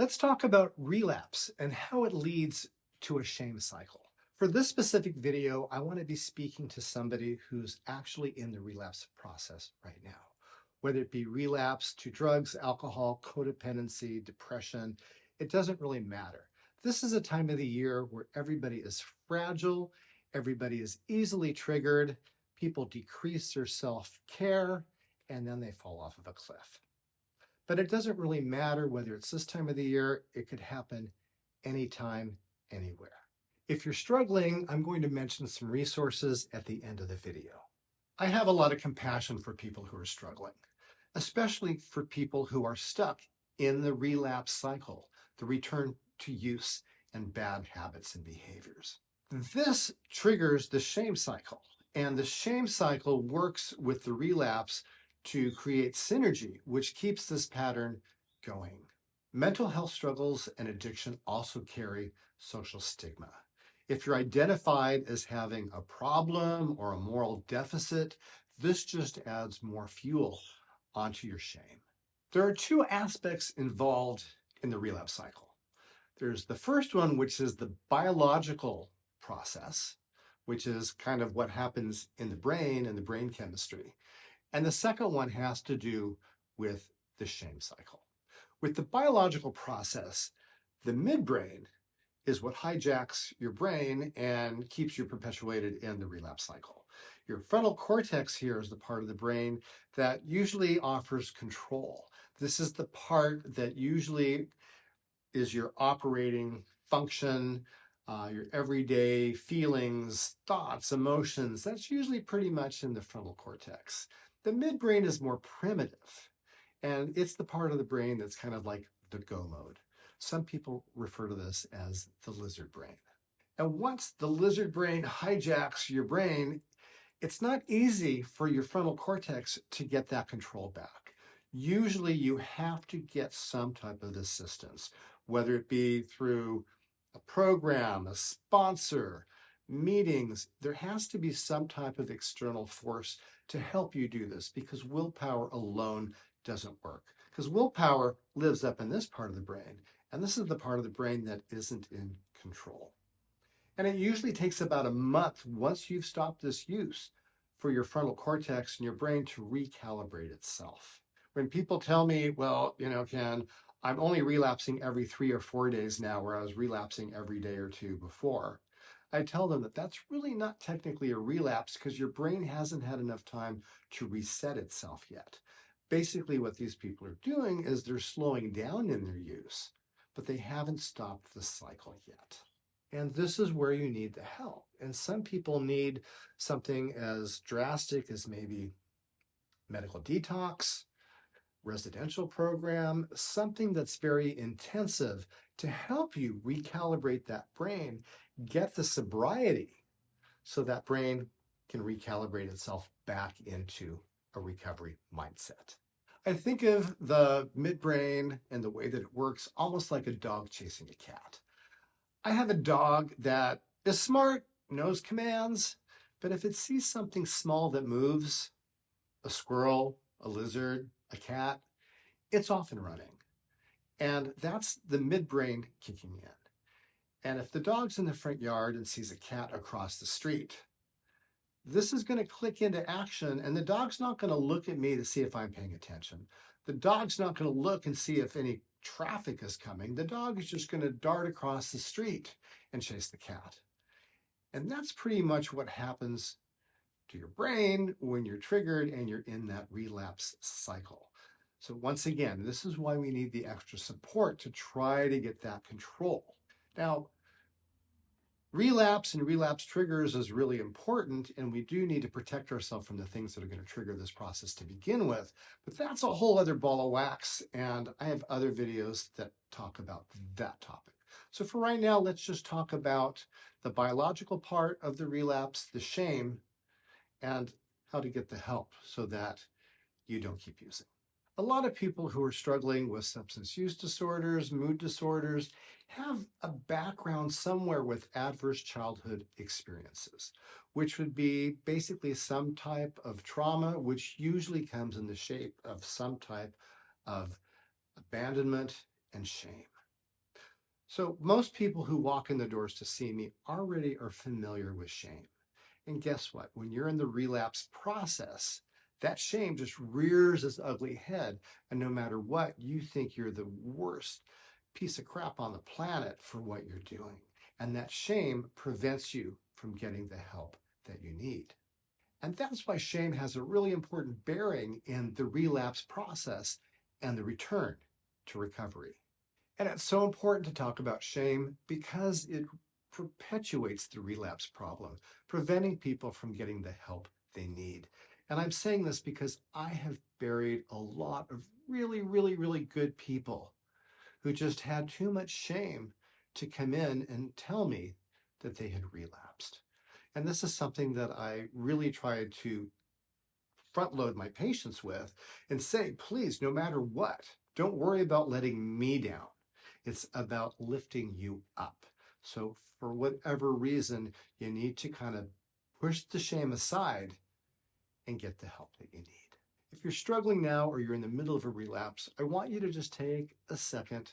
Let's talk about relapse and how it leads to a shame cycle. For this specific video, I want to be speaking to somebody who's actually in the relapse process right now, whether it be relapse to drugs, alcohol, codependency, depression, it doesn't really matter. This is a time of the year where everybody is fragile, everybody is easily triggered, people decrease their self-care, and then they fall off of a cliff. But it doesn't really matter whether it's this time of the year, it could happen anytime, anywhere. If you're struggling, I'm going to mention some resources at the end of the video. I have a lot of compassion for people who are struggling, especially for people who are stuck in the relapse cycle, the return to use and bad habits and behaviors. This triggers the shame cycle, and the shame cycle works with the relapse to create synergy, which keeps this pattern going. Mental health struggles and addiction also carry social stigma. If you're identified as having a problem or a moral deficit, this just adds more fuel onto your shame. There are two aspects involved in the relapse cycle. There's the first one, which is the biological process, which is kind of what happens in the brain and the brain chemistry. And the second one has to do with the shame cycle. With the biological process, the midbrain is what hijacks your brain and keeps you perpetuated in the relapse cycle. Your frontal cortex here is the part of the brain that usually offers control. This is the part that usually is your operating function, your everyday feelings, thoughts, emotions. That's usually pretty much in the frontal cortex. The midbrain is more primitive, and it's the part of the brain that's kind of like the go mode. Some people refer to this as the lizard brain. And once the lizard brain hijacks your brain, it's not easy for your frontal cortex to get that control back. Usually you have to get some type of assistance, whether it be through a program, a sponsor, meetings. There has to be some type of external force to help you do this, because willpower alone doesn't work. Because willpower lives up in this part of the brain, and this is the part of the brain that isn't in control. And it usually takes about a month once you've stopped this use for your frontal cortex and your brain to recalibrate itself. When people tell me, well, Ken, I'm only relapsing every 3 or 4 days now, where I was relapsing every day or two before, I tell them that that's really not technically a relapse, because your brain hasn't had enough time to reset itself yet. Basically, what these people are doing is they're slowing down in their use, but they haven't stopped the cycle yet. And this is where you need the help. And some people need something as drastic as maybe medical detox, residential program, something that's very intensive to help you recalibrate that brain, get the sobriety so that brain can recalibrate itself back into a recovery mindset. I think of the midbrain and the way that it works almost like a dog chasing a cat. I have a dog that is smart, knows commands, but if it sees something small that moves, a squirrel, a lizard, a cat, it's off and running. And that's the midbrain kicking in. And if the dog's in the front yard and sees a cat across the street, this is going to click into action, and the dog's not going to look at me to see if I'm paying attention. The dog's not going to look and see if any traffic is coming. The dog is just going to dart across the street and chase the cat. And that's pretty much what happens to your brain when you're triggered and you're in that relapse cycle. So once again, this is why we need the extra support to try to get that control. Now, relapse and relapse triggers is really important, and we do need to protect ourselves from the things that are going to trigger this process to begin with. But that's a whole other ball of wax, and I have other videos that talk about that topic. So for right now, let's just talk about the biological part of the relapse, the shame, and how to get the help so that you don't keep using. A lot of people who are struggling with substance use disorders, mood disorders, have a background somewhere with adverse childhood experiences, which would be basically some type of trauma, which usually comes in the shape of some type of abandonment and shame. So most people who walk in the doors to see me already are familiar with shame. And guess what? When you're in the relapse process, that shame just rears its ugly head. And no matter what, you think you're the worst piece of crap on the planet for what you're doing. And that shame prevents you from getting the help that you need. And that's why shame has a really important bearing in the relapse process and the return to recovery. And it's so important to talk about shame because it perpetuates the relapse problem, preventing people from getting the help they need. And I'm saying this because I have buried a lot of really good people who just had too much shame to come in and tell me that they had relapsed. And this is something that I really tried to front load my patients with and say, please, no matter what, don't worry about letting me down. It's about lifting you up. So for whatever reason, you need to kind of push the shame aside and get the help that you need. If you're struggling now or you're in the middle of a relapse, I want you to just take a second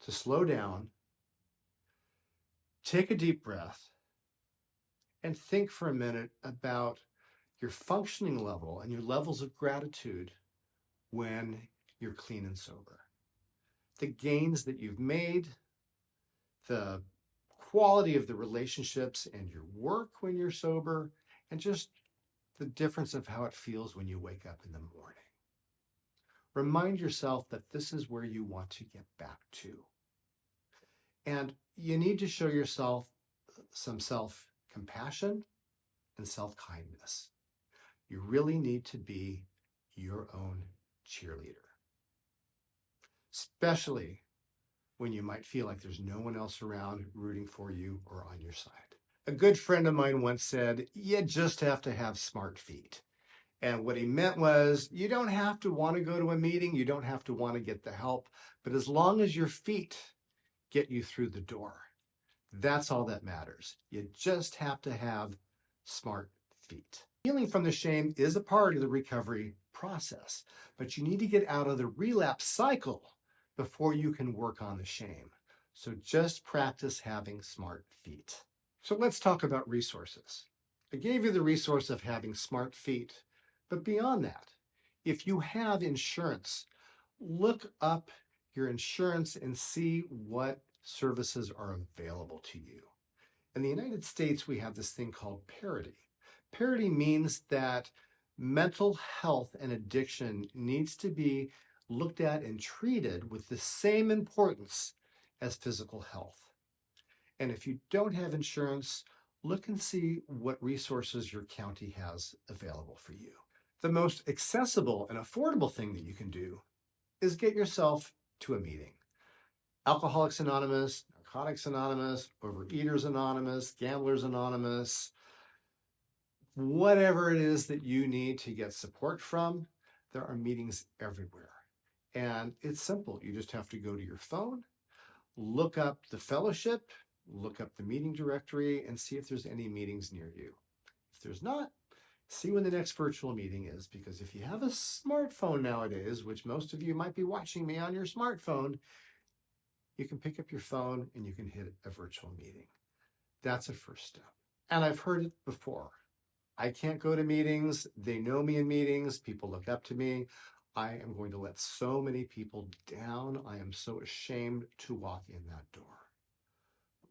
to slow down, take a deep breath, and think for a minute about your functioning level and your levels of gratitude when you're clean and sober. The gains that you've made, the quality of the relationships and your work when you're sober, and just the difference of how it feels when you wake up in the morning. Remind yourself that this is where you want to get back to. And you need to show yourself some self-compassion and self-kindness. You really need to be your own cheerleader, especially when you might feel like there's no one else around rooting for you or on your side. A good friend of mine once said, you just have to have smart feet. And what he meant was, you don't have to want to go to a meeting, you don't have to want to get the help, but as long as your feet get you through the door, that's all that matters. You just have to have smart feet. Healing from the shame is a part of the recovery process, but you need to get out of the relapse cycle before you can work on the shame. So just practice having smart feet. So let's talk about resources. I gave you the resource of having smart feet, but beyond that, if you have insurance, look up your insurance and see what services are available to you. In the United States, we have this thing called Parity. Parity means that mental health and addiction needs to be looked at and treated with the same importance as physical health. And if you don't have insurance, look and see what resources your county has available for you. The most accessible and affordable thing that you can do is get yourself to a meeting. Alcoholics Anonymous, Narcotics Anonymous, Overeaters Anonymous, Gamblers Anonymous, whatever it is that you need to get support from, there are meetings everywhere. And it's simple. You just have to go to your phone, look up the fellowship, look up the meeting directory, and see if there's any meetings near you. If there's not, see when the next virtual meeting is, because if you have a smartphone nowadays, which most of you might be watching me on your smartphone, you can pick up your phone and you can hit a virtual meeting. That's a first step. And I've heard it before. I can't go to meetings. They know me in meetings. People look up to me. I am going to let so many people down. I am so ashamed to walk in that door.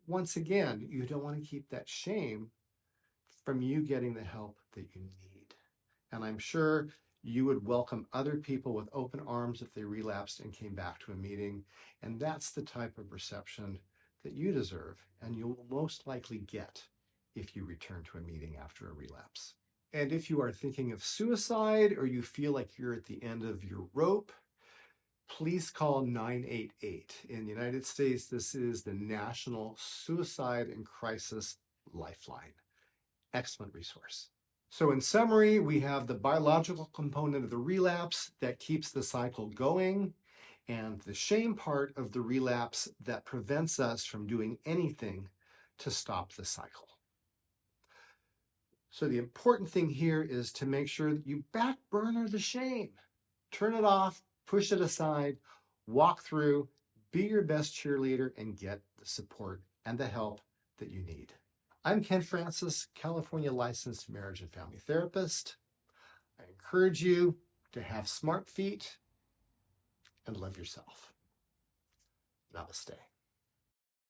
Once again, you don't want to keep that shame from you getting the help that you need. And I'm sure you would welcome other people with open arms if they relapsed and came back to a meeting. And that's the type of reception that you deserve and you'll most likely get if you return to a meeting after a relapse. And if you are thinking of suicide or you feel like you're at the end of your rope, please call 988. In the United States, this is the National Suicide and Crisis Lifeline. Excellent resource. So in summary, we have the biological component of the relapse that keeps the cycle going, and the shame part of the relapse that prevents us from doing anything to stop the cycle. So the important thing here is to make sure that you back burner the shame. Turn it off, push it aside, walk through, be your best cheerleader and get the support and the help that you need. I'm Ken Francis, California licensed marriage and family therapist. I encourage you to have smart feet and love yourself. Namaste.